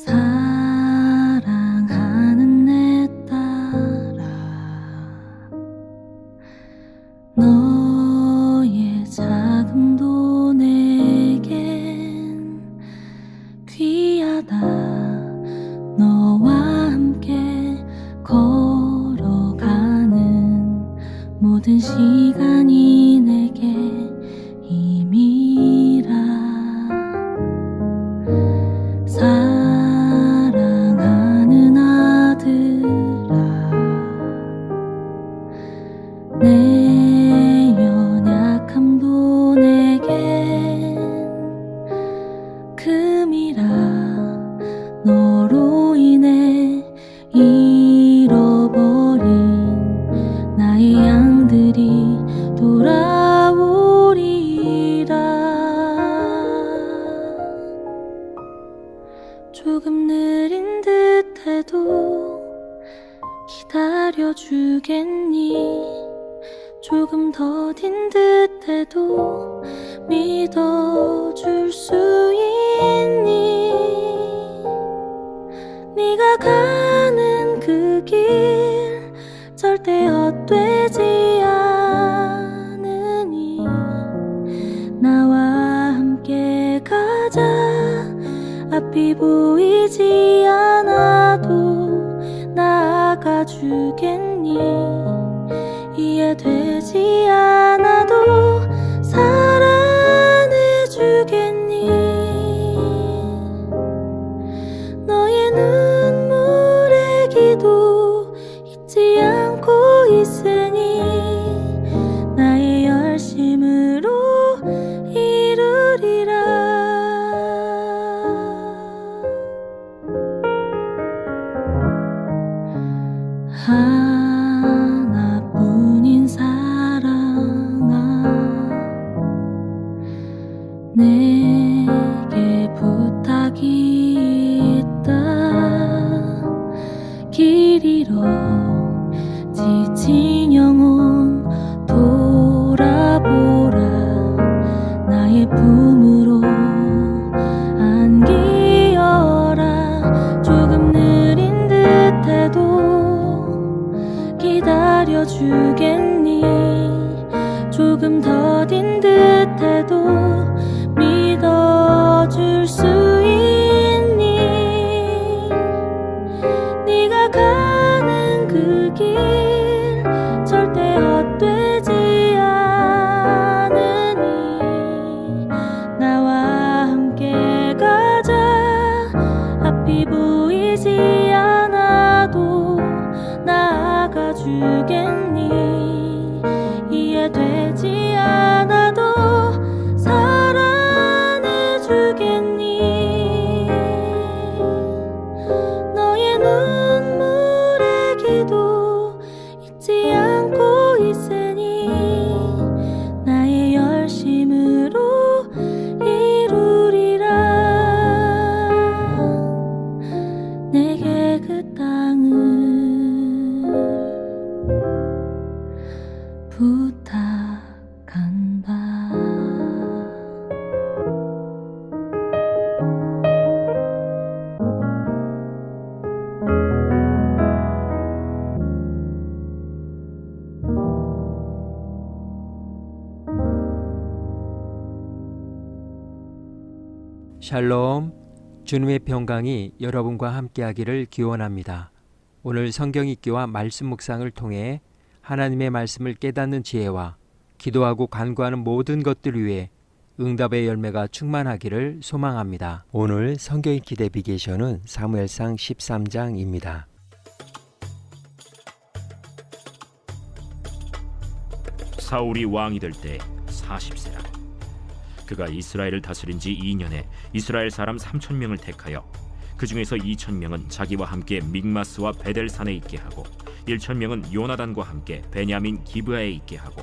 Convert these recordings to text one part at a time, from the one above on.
사랑하는 내 딸아, 너의 자금도 내겐 귀하다. 너와 함께 걸어가는 모든 시간이 내게 힘이라. 사랑하는 아들아, 내 연약함도 내겐 금이라. 너로 인해 잃어버린 나의 양들이 돌아오리라. 조금 느린 듯해도 기다려주겠니? 조금 더딘 듯해도 믿어줄 수 있니? 네가 가는 그 길 절대 헛되지 않으니 나와 함께 가자. 앞이 보이지 않아도 나아가주겠니? 이해되지 않아도 사랑해주겠니? 너의 눈물의 기도 잊지 않고 있으니 나의 열심으로 이루리라. 하나뿐인 사랑아, 내게 부탁이 있다. 길 잃어 지친 영혼 돌아보라. 나의 품으로 안기어라. 조금 느린 듯해도 기다려주겠니? 조금 더딘 듯해도 믿어줄 수 있니? 네가 가는 그 길 절대 헛되지 않으니 나와 함께 가자. 앞이 보이지 않아도 나아가주겠니? 이해되지 않아도 사랑해주겠니? 너의 눈물의 기도 잊지 않고 있으니 나의 열심으로 이루리라. 내게 그 땅을 부탁한다. 샬롬, 주님의 평강이 여러분과 함께하기를 기원합니다. 오늘 성경 읽기와 말씀 묵상을 통해 하나님의 말씀을 깨닫는 지혜와 기도하고 간구하는 모든 것들 위해 응답의 열매가 충만하기를 소망합니다. 오늘 성경 읽기 내비게이션은 사무엘상 13장입니다. 사울이 왕이 될 때 40세라. 그가 이스라엘을 다스린 지 2년에 이스라엘 사람 3,000명을 택하여 그 중에서 2,000명은 자기와 함께 믹마스와 베델산에 있게 하고 1,000명은 요나단과 함께 베냐민 기브아에 있게 하고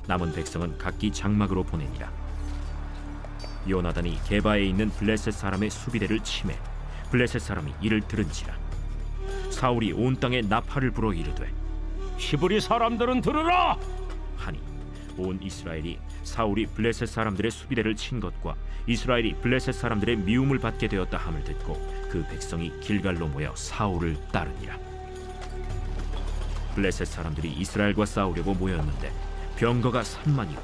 남은 백성은 각기 장막으로 보내니라. 요나단이 게바에 있는 블레셋 사람의 수비대를 치매 블레셋 사람이 이를 들은지라. 사울이 온 땅에 나팔을 불어 이르되 히브리 사람들은 들으라. 하니 온 이스라엘이 사울이 블레셋 사람들의 수비대를 친 것과 이스라엘이 블레셋 사람들의 미움을 받게 되었다 함을 듣고 그 백성이 길갈로 모여 사울을 따르니라. 블레셋 사람들이 이스라엘과 싸우려고 모였는데 병거가 3만이요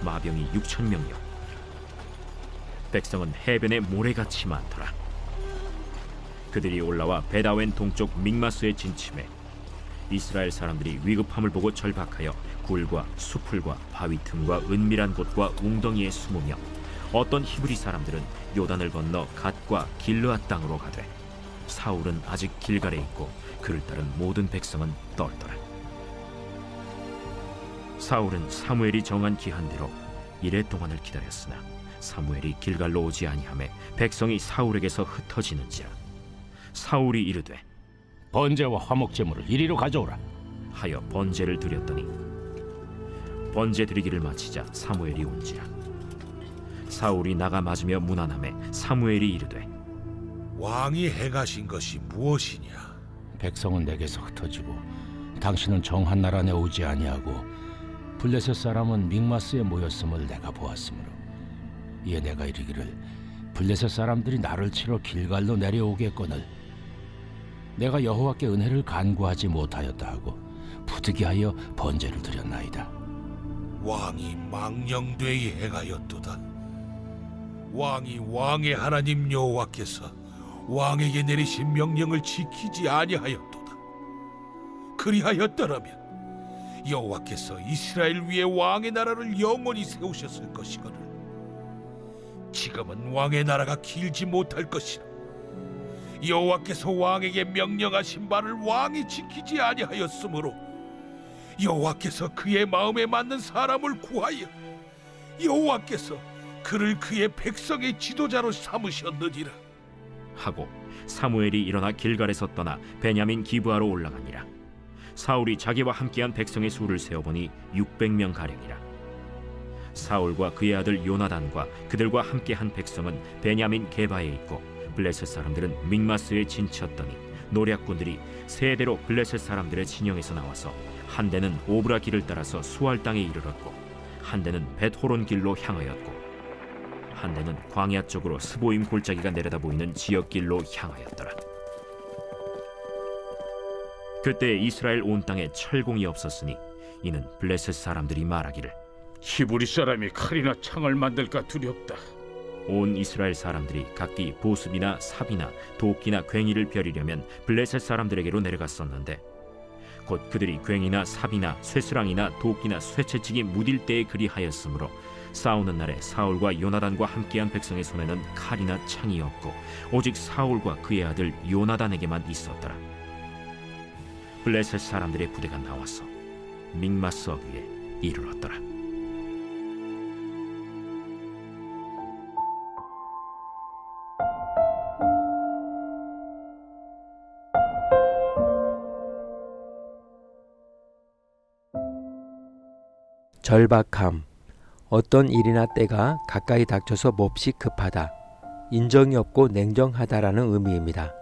마병이 6,000명이요 백성은 해변에 모래같이 많더라. 그들이 올라와 베다웬 동쪽 믹마스에 진침해 이스라엘 사람들이 위급함을 보고 절박하여 굴과 수풀과 바위 틈과 은밀한 곳과 웅덩이에 숨으며 어떤 히브리 사람들은 요단을 건너 갓과 길르앗 땅으로 가되 사울은 아직 길갈에 있고 그를 따른 모든 백성은 떨더라. 사울은 사무엘이 정한 기한대로 이레 동안을 기다렸으나 사무엘이 길갈로 오지 아니하매 백성이 사울에게서 흩어지는지라. 사울이 이르되 번제와 화목 제물을 이리로 가져오라. 하여 번제를 드렸더니 번제 드리기를 마치자 사무엘이 온지라. 사울이 나가 맞으며 문안하매 사무엘이 이르되 왕이 행하신 것이 무엇이냐? 백성은 내게서 흩어지고 당신은 정한 나라 내 오지 아니하고 블레셋 사람은 믹마스에 모였음을 내가 보았으므로 이에 내가 이르기를 블레셋 사람들이 나를 치러 길갈로 내려오겠거늘 내가 여호와께 은혜를 간구하지 못하였다 하고 부득이하여 번제를 드렸나이다. 왕이 망령되이 행하였도다. 왕이 왕의 하나님 여호와께서 왕에게 내리신 명령을 지키지 아니하였도다. 그리하였더라면 여호와께서 이스라엘 위에 왕의 나라를 영원히 세우셨을 것이거늘 지금은 왕의 나라가 길지 못할 것이라. 여호와께서 왕에게 명령하신 바를 왕이 지키지 아니하였으므로 여호와께서 그의 마음에 맞는 사람을 구하여 여호와께서 그를 그의 백성의 지도자로 삼으셨느니라. 하고 사무엘이 일어나 길갈에서 떠나 베냐민 기브아로 올라가니라. 사울이 자기와 함께한 백성의 수를 세어보니 600명 가량이라. 사울과 그의 아들 요나단과 그들과 함께한 백성은 베냐민 게바에 있고 블레셋 사람들은 믹마스에 진쳤더니 노략군들이 세 대로 블레셋 사람들의 진영에서 나와서 한 대는 오브라 길을 따라서 수알 땅에 이르렀고 한 대는 벳호론 길로 향하였고 한 대는 광야 쪽으로 스보임 골짜기가 내려다 보이는 지역길로 향하였더라. 그때 이스라엘 온 땅에 철공이 없었으니 이는 블레셋 사람들이 말하기를 히브리 사람이 칼이나 창을 만들까 두렵다. 온 이스라엘 사람들이 각기 보습이나 삽이나 도끼나 괭이를 벼리려면 블레셋 사람들에게로 내려갔었는데 곧 그들이 괭이나 삽이나 쇠스랑이나 도끼나 쇠채찍이 무딜 때에 그리하였으므로 싸우는 날에 사울과 요나단과 함께한 백성의 손에는 칼이나 창이 없고 오직 사울과 그의 아들 요나단에게만 있었더라. 블레셋 사람들의 부대가 나와서 믹마스 어귀에 이르렀더라. 절박함. 어떤 일이나 때가 가까이 닥쳐서 몹시 급하다, 인정이 없고 냉정하다라는 의미입니다.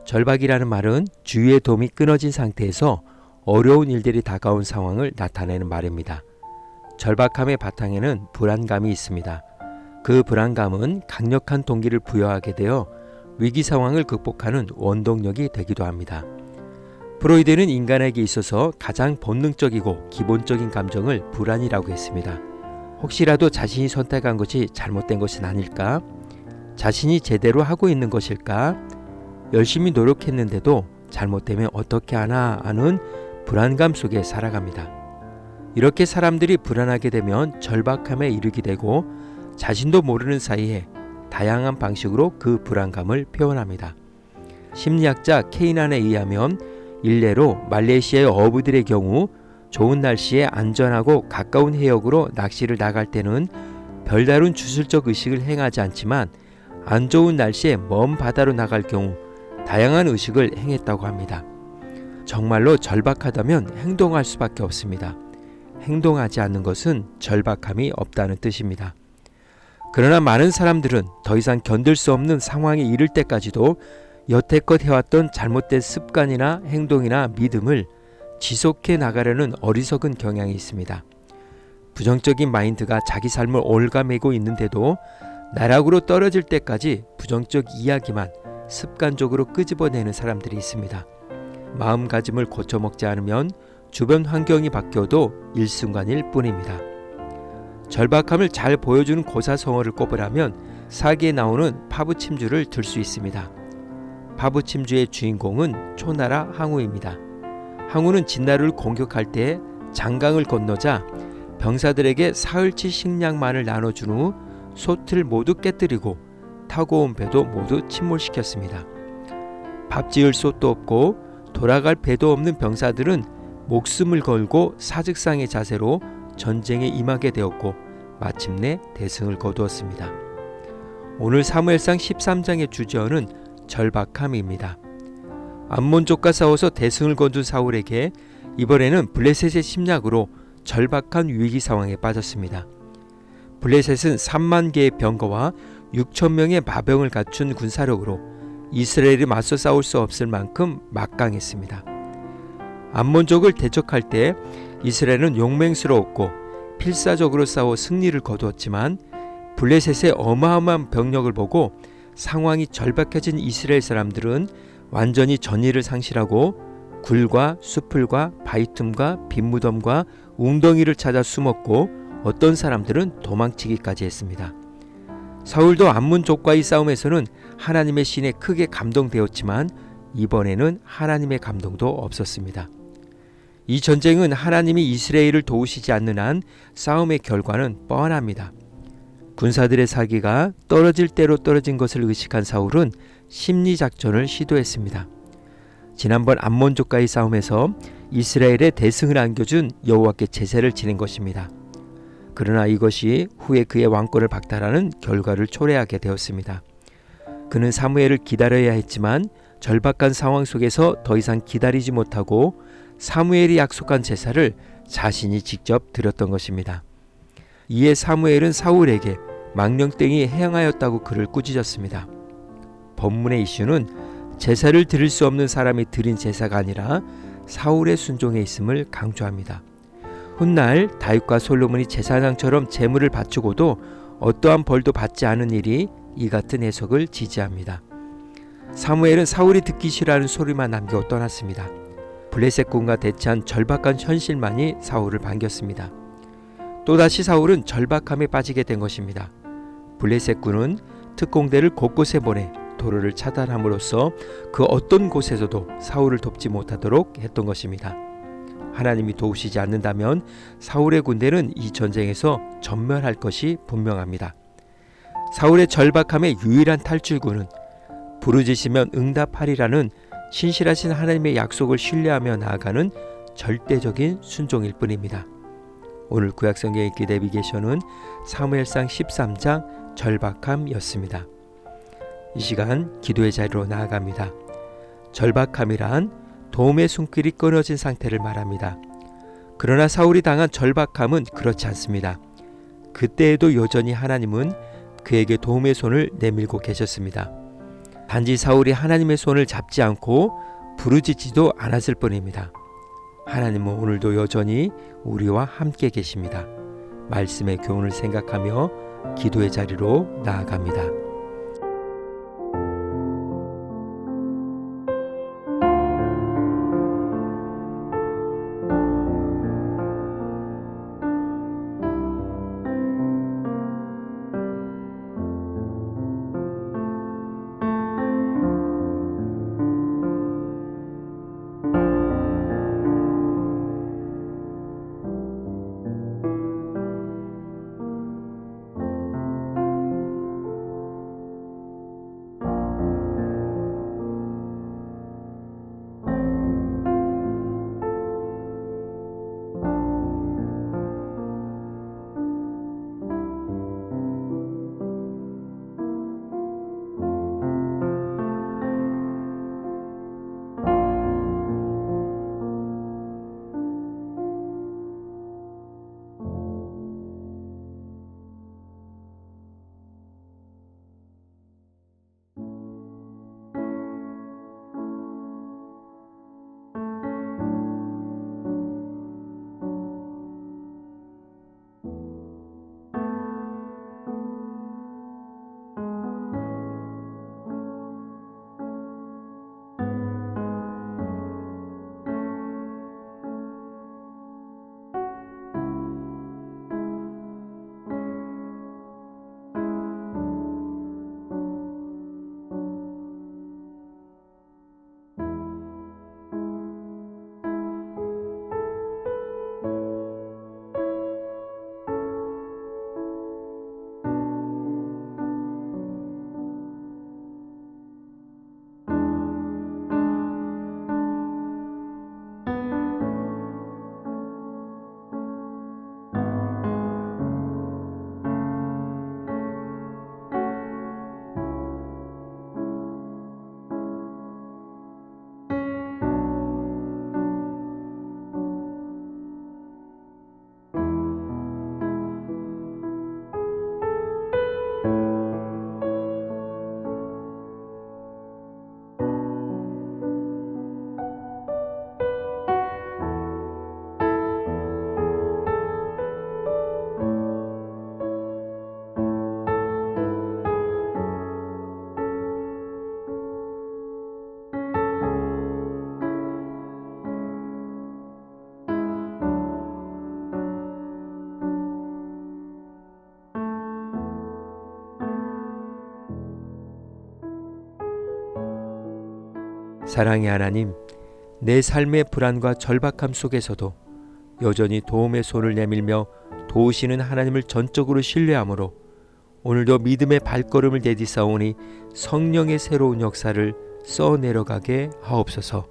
절박이라는 말은 주위의 도움이 끊어진 상태에서 어려운 일들이 다가온 상황을 나타내는 말입니다. 절박함의 바탕에는 불안감이 있습니다. 그 불안감은 강력한 동기를 부여하게 되어 위기 상황을 극복하는 원동력이 되기도 합니다. 프로이드는 인간에게 있어서 가장 본능적이고 기본적인 감정을 불안이라고 했습니다. 혹시라도 자신이 선택한 것이 잘못된 것은 아닐까? 자신이 제대로 하고 있는 것일까? 열심히 노력했는데도 잘못되면 어떻게 하나 하는 불안감 속에 살아갑니다. 이렇게 사람들이 불안하게 되면 절박함에 이르게 되고 자신도 모르는 사이에 다양한 방식으로 그 불안감을 표현합니다. 심리학자 케이난에 의하면 일례로 말레이시아의 어부들의 경우 좋은 날씨에 안전하고 가까운 해역으로 낚시를 나갈 때는 별다른 주술적 의식을 행하지 않지만 안 좋은 날씨에 먼 바다로 나갈 경우 다양한 의식을 행했다고 합니다. 정말로 절박하다면 행동할 수밖에 없습니다. 행동하지 않는 것은 절박함이 없다는 뜻입니다. 그러나 많은 사람들은 더 이상 견딜 수 없는 상황에 이를 때까지도 여태껏 해왔던 잘못된 습관이나 행동이나 믿음을 지속해 나가려는 어리석은 경향이 있습니다. 부정적인 마인드가 자기 삶을 올가매고 있는데도 나락으로 떨어질 때까지 부정적 이야기만 습관적으로 끄집어내는 사람들이 있습니다. 마음가짐을 고쳐먹지 않으면 주변 환경이 바뀌어도 일순간일 뿐입니다. 절박함을 잘 보여주는 고사성어를 꼽으라면 사기에 나오는 파부침주를 들 수 있습니다. 파부침주의 주인공은 초나라 항우입니다. 항우는 진나루를 공격할 때 장강을 건너자 병사들에게 사흘치 식량만을 나눠준 후 솥을 모두 깨뜨리고 타고 온 배도 모두 침몰시켰습니다. 밥 지을 솥도 없고 돌아갈 배도 없는 병사들은 목숨을 걸고 사직상의 자세로 전쟁에 임하게 되었고 마침내 대승을 거두었습니다. 오늘 사무엘상 13장의 주제어는 절박함입니다. 암몬족과 싸워서 대승을 거둔 사울에게 이번에는 블레셋의 침략으로 절박한 위기 상황에 빠졌습니다. 블레셋은 3만 개의 병거와 6천 명의 마병을 갖춘 군사력으로 이스라엘이 맞서 싸울 수 없을 만큼 막강했습니다. 암몬족을 대적할 때 이스라엘은 용맹스러웠고 필사적으로 싸워 승리를 거두었지만 블레셋의 어마어마한 병력을 보고 상황이 절박해진 이스라엘 사람들은 완전히 전의를 상실하고 굴과 수풀과 바위틈과 빈무덤과 웅덩이를 찾아 숨었고 어떤 사람들은 도망치기까지 했습니다. 사울도 암몬족과의 싸움에서는 하나님의 신에 크게 감동되었지만 이번에는 하나님의 감동도 없었습니다. 이 전쟁은 하나님이 이스라엘을 도우시지 않는 한 싸움의 결과는 뻔합니다. 군사들의 사기가 떨어질 대로 떨어진 것을 의식한 사울은 심리작전을 시도했습니다. 지난번 암몬족과의 싸움에서 이스라엘의 대승을 안겨준 여호와께 제사를 지낸 것입니다. 그러나 이것이 후에 그의 왕권을 박탈하는 결과를 초래하게 되었습니다. 그는 사무엘을 기다려야 했지만 절박한 상황 속에서 더 이상 기다리지 못하고 사무엘이 약속한 제사를 자신이 직접 드렸던 것입니다. 이에 사무엘은 사울에게 망령되이 행하였다고 그를 꾸짖었습니다. 본문의 이슈는 제사를 드릴 수 없는 사람이 드린 제사가 아니라 사울의 순종에 있음을 강조합니다. 훗날 다윗과 솔로몬이 제사장처럼 제물을 바치고도 어떠한 벌도 받지 않은 일이 이 같은 해석을 지지합니다. 사무엘은 사울이 듣기 싫어하는 소리만 남겨 떠났습니다. 블레셋 군과 대치한 절박한 현실만이 사울을 반겼습니다. 또다시 사울은 절박함에 빠지게 된 것입니다. 블레셋 군은 특공대를 곳곳에 보내 도로를 차단함으로써 그 어떤 곳에서도 사울을 돕지 못하도록 했던 것입니다. 하나님이 도우시지 않는다면 사울의 군대는 이 전쟁에서 전멸할 것이 분명합니다. 사울의 절박함의 유일한 탈출구는 부르짖으면 응답하리라는 신실하신 하나님의 약속을 신뢰하며 나아가는 절대적인 순종일 뿐입니다. 오늘 구약성경 읽기 내비게이션은 사무엘상 13장 절박함이었습니다. 이 시간 기도의 자리로 나아갑니다. 절박함이란 도움의 손길이 끊어진 상태를 말합니다. 그러나 사울이 당한 절박함은 그렇지 않습니다. 그때에도 여전히 하나님은 그에게 도움의 손을 내밀고 계셨습니다. 단지 사울이 하나님의 손을 잡지 않고 부르짖지도 않았을 뿐입니다. 하나님은 오늘도 여전히 우리와 함께 계십니다. 말씀의 교훈을 생각하며 기도의 자리로 나아갑니다. 사랑의 하나님, 내 삶의 불안과 절박함 속에서도 여전히 도움의 손을 내밀며 도우시는 하나님을 전적으로 신뢰하므로 오늘도 믿음의 발걸음을 내딛사오니 성령의 새로운 역사를 써내려가게 하옵소서.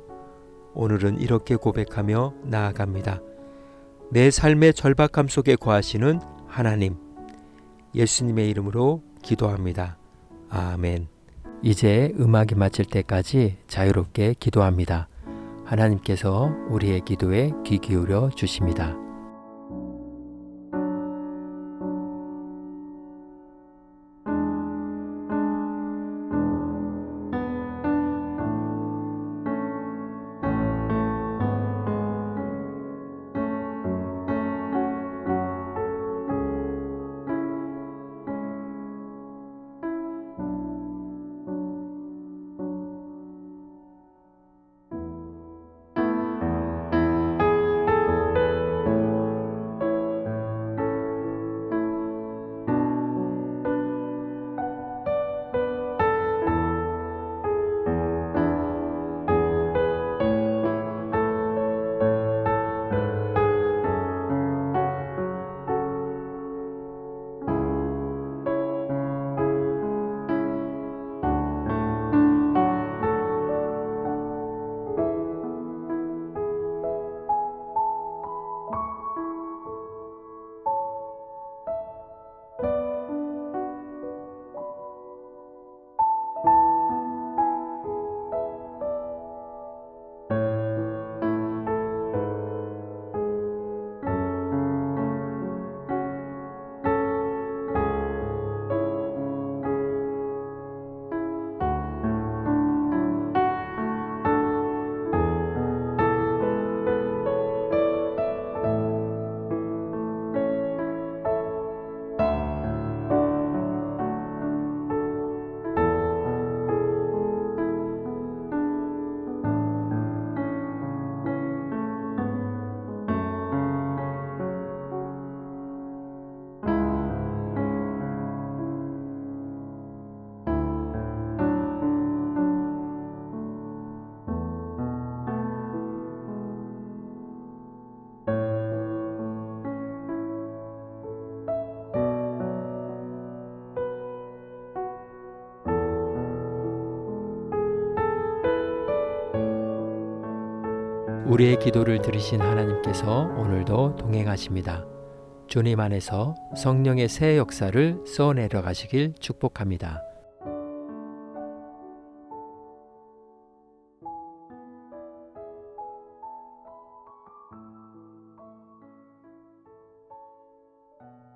오늘은 이렇게 고백하며 나아갑니다. 내 삶의 절박함 속에 거하시는 하나님, 예수님의 이름으로 기도합니다. 아멘. 이제 음악이 마칠 때까지 자유롭게 기도합니다. 하나님께서 우리의 기도에 귀 기울여 주십니다. 우리의 기도를 들으신 하나님께서 오늘도 동행하십니다. 주님 안에서 성령의 새 역사를 써내려 가시길 축복합니다.